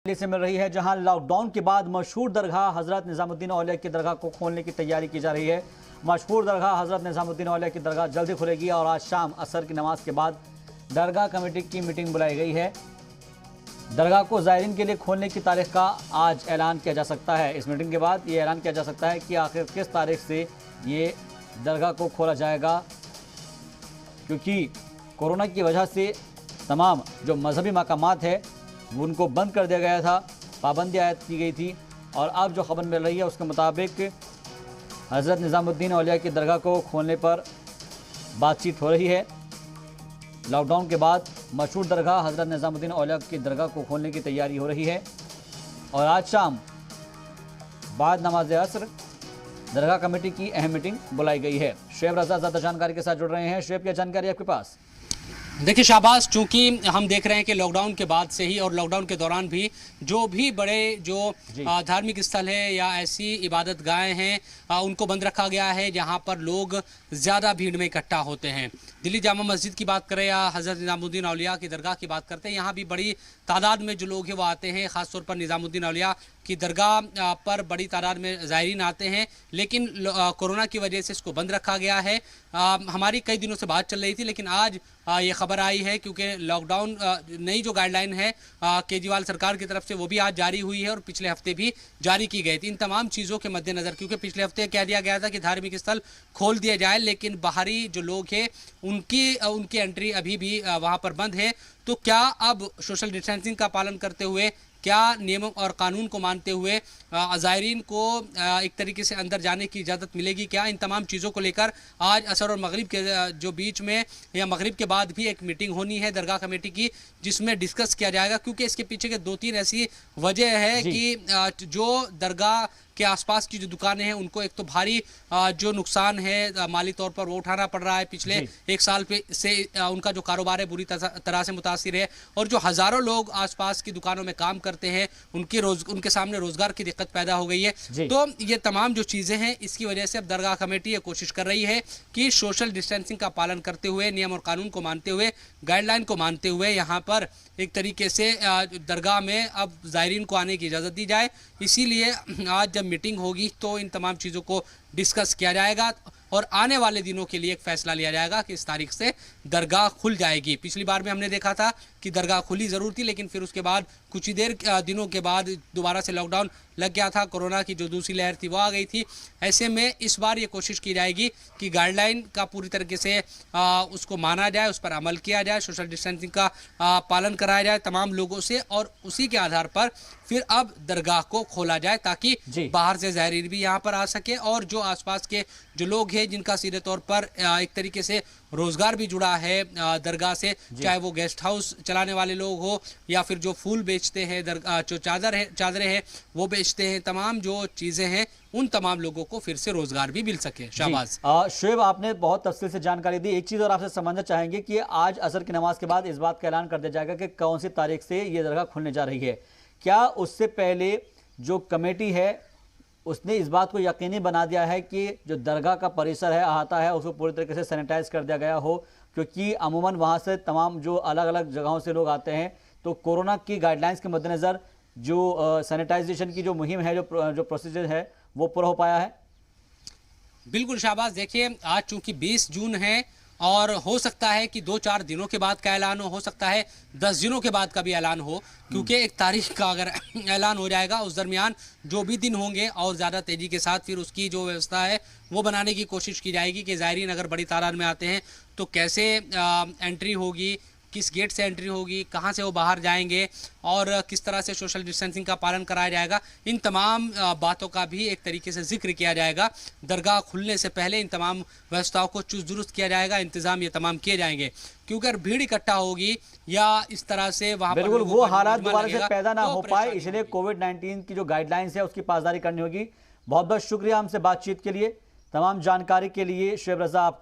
से मिल रही है, जहां लॉकडाउन के बाद मशहूर दरगाह हजरत निजामुद्दीन औलिया की दरगाह को खोलने की तैयारी की जा रही है। मशहूर दरगाह हजरत निजामुद्दीन औलिया की दरगाह जल्दी खुलेगी और आज शाम असर की नमाज के बाद दरगाह कमेटी की मीटिंग बुलाई गई है। दरगाह को ज़ायरीन के लिए खोलने की तारीख का आज ऐलान किया जा सकता है। इस मीटिंग के बाद ये ऐलान किया जा सकता है कि आखिर किस तारीख से ये दरगाह को खोला जाएगा, क्योंकि कोरोना की वजह से तमाम जो मजहबी मकामात है उनको बंद कर दिया गया था, पाबंदी आयद की गई थी। और अब जो खबर मिल रही है उसके मुताबिक हज़रत निज़ामुद्दीन औलिया की दरगाह को खोलने पर बातचीत हो रही है। लॉकडाउन के बाद मशहूर दरगाह हज़रत निज़ामुद्दीन औलिया की दरगाह को खोलने की तैयारी हो रही है और आज शाम बाद नमाज असर दरगाह कमेटी की अहम मीटिंग बुलाई गई है। शुएब रज़ा ज़्यादा जानकारी के साथ जुड़ रहे हैं। शुएब, क्या जानकारी आपके पास? देखिए शाहबाज, चूंकि हम देख रहे हैं कि लॉकडाउन के बाद से ही और लॉकडाउन के दौरान भी जो भी बड़े जो धार्मिक स्थल है या ऐसी इबादत गाहें हैं उनको बंद रखा गया है जहां पर लोग ज़्यादा भीड़ में इकट्ठा होते हैं। दिल्ली जामा मस्जिद की बात करें या हज़रत निज़ामुद्दीन औलिया की दरगाह की बात करते हैं, यहाँ भी बड़ी तादाद में जो लोग हैं वो आते हैं। ख़ासतौर पर निज़ामुद्दीन औलिया की दरगाह पर बड़ी तादाद में ज़ायरीन आते हैं, लेकिन कोरोना की वजह से इसको बंद रखा गया है। हमारी कई दिनों से बात चल रही थी, लेकिन आज ये खबर आई है क्योंकि लॉकडाउन नई जो गाइडलाइन है केजरीवाल सरकार की तरफ से वो भी आज जारी हुई है और पिछले हफ्ते भी जारी की गई थी। इन तमाम चीज़ों के मद्देनज़र, क्योंकि पिछले हफ्ते कह दिया गया था कि धार्मिक स्थल खोल दिया जाए, लेकिन बाहरी जो लोग हैं उनकी एंट्री अभी भी वहाँ पर बंद है। तो क्या अब सोशल डिस्टेंसिंग का पालन करते हुए, क्या नियमों और कानून को मानते हुए ज़ायरीन को एक तरीके से अंदर जाने की इजाज़त मिलेगी क्या? इन तमाम चीज़ों को लेकर आज असर और मगरिब के जो बीच में या मगरिब के बाद भी एक मीटिंग होनी है दरगाह कमेटी की, जिसमें डिस्कस किया जाएगा। क्योंकि इसके पीछे के दो तीन ऐसी वजह है कि जो दरगाह के आसपास की जो दुकानें हैं उनको एक तो भारी जो नुकसान है माली तौर पर वो उठाना पड़ रहा है। पिछले एक साल से उनका जो कारोबार है बुरी तरह से मुतासिर है और जो हज़ारों लोग आसपास की दुकानों में काम करते हैं उनके सामने रोजगार की दिक्कत पैदा हो गई है। तो ये तमाम जो चीज़ें हैं इसकी वजह से अब दरगाह कमेटी ये कोशिश कर रही है कि सोशल डिस्टेंसिंग का पालन करते हुए, नियम और कानून को मानते हुए, गाइडलाइन को मानते हुए यहाँ पर एक तरीके से दरगाह में अब ज़ायरीन को आने की इजाज़त दी जाए। इसीलिए आज जब मीटिंग होगी तो इन तमाम चीज़ों को डिस्कस किया जाएगा और आने वाले दिनों के लिए एक फैसला लिया जाएगा कि इस तारीख से दरगाह खुल जाएगी। पिछली बार में हमने देखा था कि दरगाह खुली ज़रूर थी, लेकिन फिर उसके बाद कुछ ही दिनों के बाद दोबारा से लॉकडाउन लग गया था। कोरोना की जो दूसरी लहर थी वो आ गई थी। ऐसे में इस बार ये कोशिश की जाएगी कि गाइडलाइन का पूरी तरीके से उसको माना जाए, उस पर अमल किया जाए, सोशल डिस्टेंसिंग का पालन कराया जाए तमाम लोगों से और उसी के आधार पर फिर अब दरगाह को खोला जाए ताकि बाहर से ज़ायरीन भी यहाँ पर आ सके और जो आसपास के जो लोग हैं जिनका सीधे तौर पर एक तरीके से रोजगार भी जुड़ा है दरगाह से, चाहे वो गेस्ट हाउस चलाने वाले लोग हो या फिर जो फूल बेचते हैं, जो चादरें हैं वो बेचते हैं, तमाम जो चीज़ें हैं उन तमाम लोगों को फिर से रोजगार भी मिल सके। शाहबाज, शुएब, आपने बहुत तफसील से जानकारी दी। एक चीज़ और आपसे समझना चाहेंगे कि आज असर की नमाज के बाद इस बात का ऐलान कर दिया जाएगा कि कौन सी तारीख से ये दरगाह खुलने जा रही है। क्या उससे पहले जो कमेटी है उसने इस बात को यकीनी बना दिया है कि जो दरगाह का परिसर है, अहाता है, उसको पूरी तरीके से सैनिटाइज कर दिया गया हो? क्योंकि अमूमन वहाँ से तमाम जो अलग अलग जगहों से लोग आते हैं, तो कोरोना की गाइडलाइंस के मद्देनज़र जो सैनिटाइजेशन की जो मुहिम है, जो प्रोसीजर है, वो पूरा हो पाया है? बिल्कुल शाहबाज, देखिए आज चूँकि 20 जून है और हो सकता है कि 2-4 दिनों के बाद का ऐलान हो सकता है 10 दिनों के बाद का भी ऐलान हो, क्योंकि एक तारीख का अगर ऐलान हो जाएगा उस दरमियान जो भी दिन होंगे और ज़्यादा तेज़ी के साथ फिर उसकी जो व्यवस्था है वो बनाने की कोशिश की जाएगी कि ज़ायरीन अगर बड़ी तादाद में आते हैं तो कैसे एंट्री होगी, किस गेट से एंट्री होगी, कहाँ से वो बाहर जाएंगे और किस तरह से सोशल डिस्टेंसिंग का पालन कराया जाएगा। इन तमाम बातों का भी एक तरीके से जिक्र किया जाएगा। दरगाह खुलने से पहले इन तमाम व्यवस्थाओं को चुस्त दुरुस्त किया जाएगा, इंतज़ाम ये तमाम किए जाएंगे, क्योंकि अगर भीड़ इकट्ठा होगी या इस तरह से वहाँ पर बिल्कुल वो हालात दोबारा से पैदा ना हो पाए, इसलिए कोविड-19 की जो गाइडलाइंस है उसकी पासदारी करनी होगी। बहुत बहुत शुक्रिया हमसे बातचीत के लिए, तमाम जानकारी के लिए शुएब रज़ा आपका।